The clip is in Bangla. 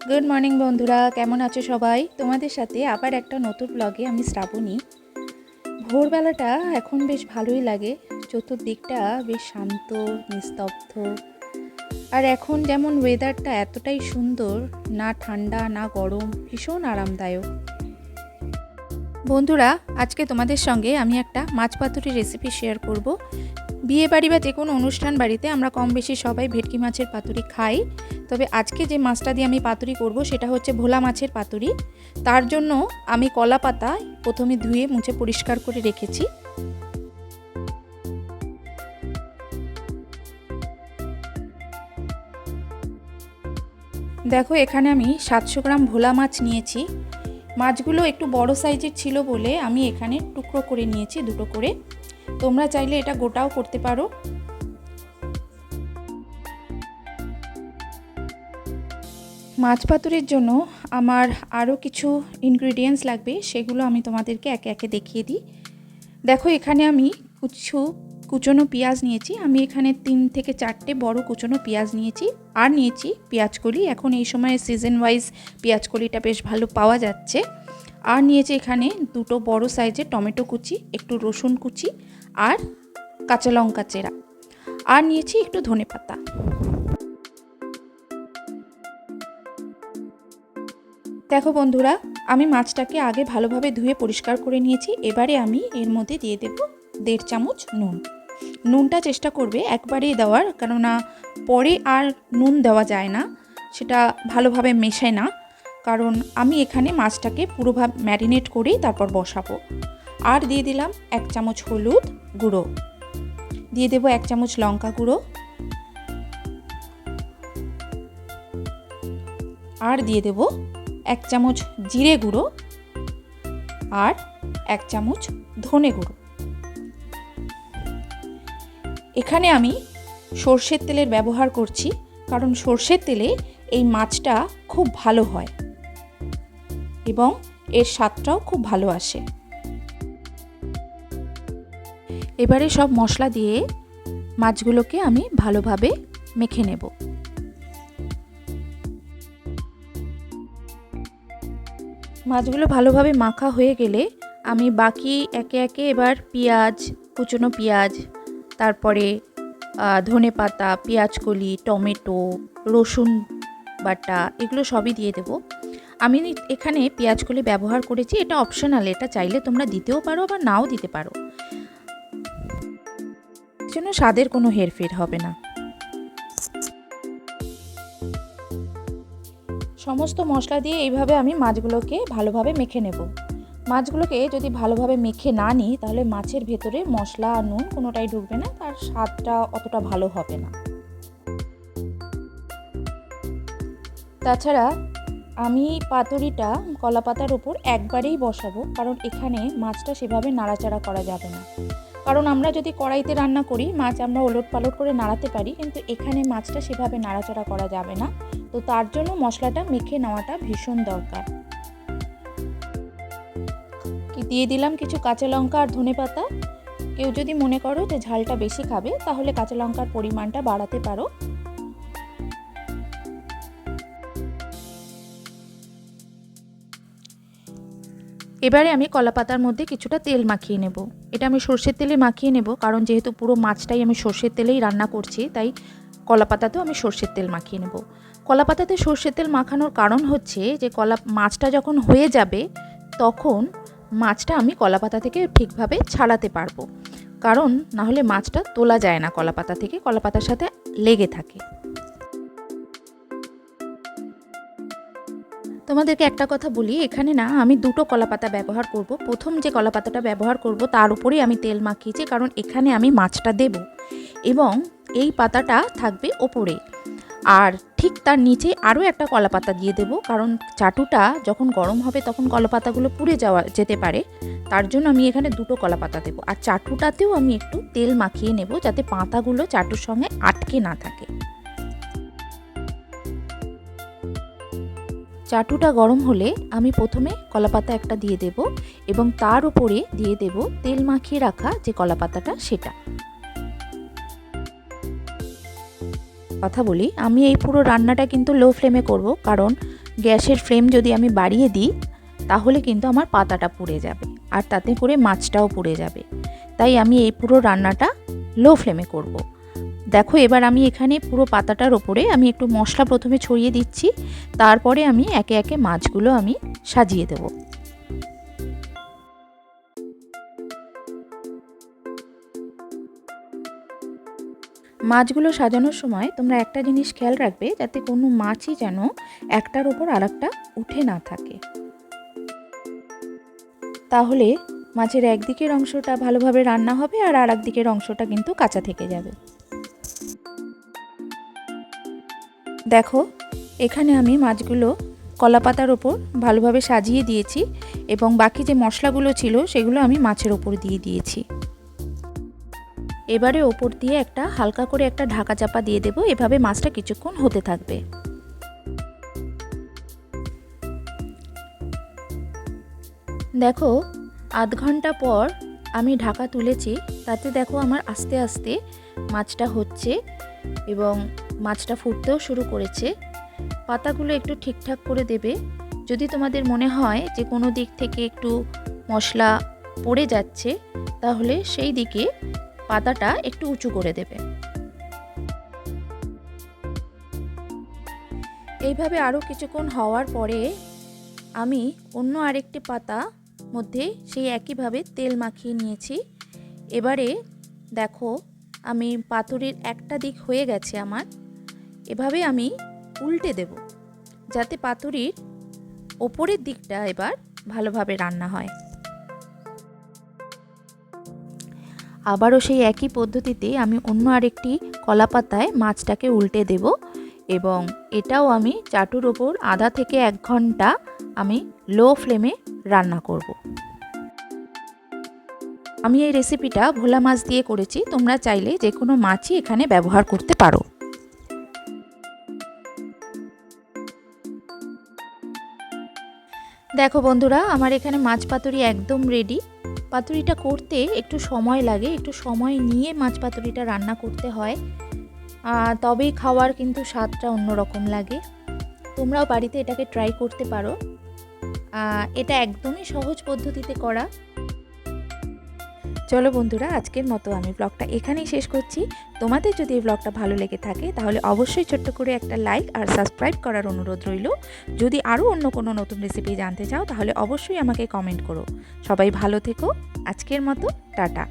গুড মর্নিং বন্ধুরা, কেমন আছো সবাই? তোমাদের সাথে আবার একটা নতুন ব্লগে আমি শ্রাবণী। ভোরবেলাটা এখন বেশ ভালোই লাগে, চতুর্দিকটা বেশ শান্ত নিস্তব্ধ। আর এখন যেমন ওয়েদারটা এতটাই সুন্দর, না ঠান্ডা না গরম, ভীষণ আরামদায়ক। বন্ধুরা, আজকে তোমাদের সঙ্গে আমি একটা মাছ পাতুরি রেসিপি শেয়ার করব। বিয়ে বাড়ি বা যে কোনো অনুষ্ঠান বাড়িতে আমরা কম বেশি সবাই ভেটকি মাছের পাতুরি খাই। তবে আজকে যে মাছটা দিয়ে আমি পাতুরি করব সেটা হচ্ছে ভোলা মাছের পাতুরি। তার জন্য আমি কলা পাতা প্রথমে ধুয়ে মুছে পরিষ্কার করে রেখেছি। দেখো, এখানে আমি 700 গ্রাম ভোলা মাছ নিয়েছি। মাছগুলো একটু বড় সাইজের ছিল বলে আমি এখানে টুকরো করে নিয়েছি, দুটো করে। তোমরা চাইলে এটা গোটাও করতে পারো। মাছ পাতুরির জন্য আমার আরও কিছু ইনগ্রিডিয়েন্টস লাগবে, সেগুলো আমি তোমাদেরকে একে একে দেখিয়ে দিই। দেখো, এখানে আমি কুচনো পেঁয়াজ নিয়েছি। আমি এখানে 3 থেকে 4টে বড় কুচনো পেঁয়াজ নিয়েছি। আর নিয়েছি পেঁয়াজকলি। এখন এই সময় সিজন ওয়াইজ পেঁয়াজকলিটা বেশ ভালো পাওয়া যাচ্ছে। আর নিয়েছি এখানে 2টো বড় সাইজের টমেটো কুচি, একটু রসুন কুচি আর কাঁচা লঙ্কা চেরা। আর নিয়েছি একটু ধনেপাতা। দেখো বন্ধুরা, আমি মাছটাকে আগে ভালোভাবে ধুয়ে পরিষ্কার করে নিয়েছি। এবারে আমি এর মধ্যে দিয়ে দেব 1.5 চামচ নুন। নুনটা চেষ্টা করবে একবারেই দেওয়ার, কেননা পরে আর নুন দেওয়া যায় না, সেটা ভালোভাবে মেশায় না। কারণ আমি এখানে মাছটাকে পুরোভাবে ম্যারিনেট করেই তারপর বসাবো। আর দিয়ে দিলাম 1 চামচ হলুদ গুঁড়ো, দিয়ে দেব 1 চামচ লঙ্কা গুঁড়ো, আর দিয়ে দেব 1 চামচ জিরে গুঁড়ো আর 1 চামচ ধনে গুঁড়ো। এখানে আমি সর্ষের তেলের ব্যবহার করছি, কারণ সর্ষের তেলে এই মাছটা খুব ভালো হয় এবং এর স্বাদটাও খুব ভালো আসে। এবারে সব মশলা দিয়ে মাছগুলোকে আমি ভালোভাবে মেখে নেব। মাছগুলো ভালোভাবে মাখা হয়ে গেলে আমি বাকি একে একে এবার পেঁয়াজ, কুচনো পেঁয়াজ, তারপরে ধনেপাতা, পেঁয়াজকলি, টমেটো, রসুন বাটা, এগুলো সবই দিয়ে দেব। আমি এখানে পেঁয়াজকলি ব্যবহার করেছি, এটা অপশনাল, এটা চাইলে তোমরা দিতেও পারো বা নাও দিতে পারো, এর জন্য স্বাদের কোনো হেরফের হবে না। সমস্ত মশলা দিয়ে এইভাবে আমি মাছগুলোকে ভালোভাবে মেখে নেব। মাছগুলোকে যদি ভালোভাবে মেখে না নিই তাহলে মাছের ভেতরে মশলা আর নুন কোনোটাই ঢুকবে না, তার স্বাদটা অতটা ভালো হবে না। তাছাড়া আমি পাতুরিটা কলা পাতার উপর একবারেই বসাবো, কারণ এখানে মাছটা সেভাবে নাড়াচাড়া করা যাবে না। কারণ আমরা যদি কড়াইতে রান্না করি মাছ আমরা ওলট পালট করে নাড়াতে পারি, কিন্তু এখানে মাছটা সেভাবে নাড়াচাড়া করা যাবে না। তো তার জন্য মশলাটা মেখে নেওয়াটা ভীষণ দরকার। দিয়ে দিলাম কিছু কাঁচা লঙ্কা আর ধনেপাতা। কেউ যদি মনে করো যে ঝালটা বেশি খাবে তাহলে কাঁচা লঙ্কার পরিমাণটা বাড়াতে পারো। এবারে আমি কলা পাতার মধ্যে কিছুটা তেল মাখিয়ে নেব। এটা আমি সর্ষের তেলে মাখিয়ে নেব, কারণ যেহেতু পুরো মাছটাই আমি সর্ষের তেলেই রান্না করছি, তাই কলা পাতাতেও আমি সর্ষের তেল মাখিয়ে নেব। কলা পাতাতে সর্ষের তেল মাখানোর কারণ হচ্ছে যে মাছটা যখন হয়ে যাবে তখন মাছটা আমি কলা পাতা থেকে ঠিকভাবে ছাড়াতে পারবো, কারণ না হলে মাছটা তোলা যায় না কলা পাতা থেকে, কলা পাতার সাথে লেগে থাকে। তোমাদেরকে একটা কথা বলি, এখানে না আমি 2টো কলা পাতা ব্যবহার করব। প্রথম যে কলা পাতাটা ব্যবহার করব তার উপরেই আমি তেল মাখিয়েছি, কারণ এখানে আমি মাছটা দেব এবং এই পাতাটা থাকবে ওপরে। আর ঠিক তার নিচে আরও একটা কলা পাতা দিয়ে দেব, কারণ চাটুটা যখন গরম হবে তখন কলা পাতাগুলো পুড়ে যেতে পারে, তার জন্য আমি এখানে 2টো কলা পাতা দেবো। আর চাটুটাতেও আমি একটু তেল মাখিয়ে নেব, যাতে পাতাগুলো চাটুর সঙ্গে আটকে না থাকে। চাটুটা গরম হলে আমি প্রথমে কলাপাতা একটা দিয়ে দেব এবং তার উপরে দিয়ে দেব তেল মাখিয়ে রাখা যে কলাপাতাটা সেটা। কথা বলি, আমি এই পুরো রান্নাটা কিন্তু লো ফ্লেমে করব, কারণ গ্যাসের ফ্লেম যদি আমি বাড়িয়ে দিই তাহলে কিন্তু আমার পাতাটা পুড়ে যাবে আর তাতে করে মাছটাও পুড়ে যাবে। তাই আমি এই পুরো রান্নাটা লো ফ্লেমে করব। দেখো এবার আমি এখানে পুরো পাতাটার ওপরে আমি একটু মশলা প্রথমে ছড়িয়ে দিচ্ছি, তারপরে আমি একে একে মাছগুলো আমি সাজিয়ে দেব। মাছগুলো সাজানোর সময় তোমরা একটা জিনিস খেয়াল রাখবে, যাতে কোনো মাছই যেন একটার ওপর আরেকটা উঠে না থাকে, তাহলে মাছের একদিকের অংশটা ভালোভাবে রান্না হবে আর আর একদিকের অংশটা কিন্তু কাঁচা থেকে যাবে। দেখো এখানে আমি মাছগুলো কলা পাতার ওপর ভালোভাবে সাজিয়ে দিয়েছি এবং বাকি যে মশলাগুলো ছিল সেগুলো আমি মাছের ওপর দিয়ে দিয়েছি। এবারে ওপর দিয়ে একটা হালকা করে একটা ঢাকা চাপা দিয়ে দেব, এভাবে মাছটা কিছুক্ষণ হতে থাকবে। দেখো আধ ঘন্টা পর আমি ঢাকা তুলেছি, তাতে দেখো আমার আস্তে আস্তে মাছটা হচ্ছে এবং মাছটা ফুটতেও শুরু করেছে। পাতাগুলো একটু ঠিকঠাক করে দেবে, যদি তোমাদের মনে হয় যে কোনো দিক থেকে একটু মশলা পড়ে যাচ্ছে তাহলে সেই দিকে পাতাটা একটু উঁচু করে দেবে। এইভাবে আরও কিছুক্ষণ হওয়ার পরে আমি অন্য আরেকটি পাতা মধ্যে সেই একইভাবে তেল মাখিয়ে নিয়েছি। এবারে দেখো আমি পাতুরির একটা দিক হয়ে গেছে আমার, এভাবে আমি উল্টে দেব যাতে পাতুরির ওপরের দিকটা এবার ভালোভাবে রান্না হয়। আবারও সেই একই পদ্ধতিতে আমি অন্য আরেকটি কলা পাতায় মাছটাকে উল্টে দেব এবং এটাও আমি চাটুর ওপর আধা থেকে 1 ঘন্টা আমি লো ফ্লেমে রান্না করব। আমি এই রেসিপিটা ভোলা মাছ দিয়ে করেছি, তোমরা চাইলে যে কোনো মাছই এখানে ব্যবহার করতে পারো। দেখো বন্ধুরা, আমার এখানে মাছ পাতুরি একদম রেডি। পাতুরিটা করতে একটু সময় লাগে, একটু সময় নিয়ে মাছ পাতুরিটা রান্না করতে হয়, তবেই খাওয়ার কিন্তু স্বাদটা অন্যরকম লাগে। তোমরাও বাড়িতে এটাকে ট্রাই করতে পারো। এটা একদমই সহজ পদ্ধতিতে করা। চলো বন্ধুরা, আজকের মতো আমি ব্লগটা এখানেই শেষ করছি। তোমাদের যদি এই ব্লগটা ভালো লেগে থাকে তাহলে অবশ্যই ছোট্ট করে একটা লাইক আর সাবস্ক্রাইব করার অনুরোধ রইল। যদি আরও অন্য কোনো নতুন রেসিপি জানতে চাও তাহলে অবশ্যই আমাকে কমেন্ট করো। সবাই ভালো থেকো, আজকের মতো টাটা।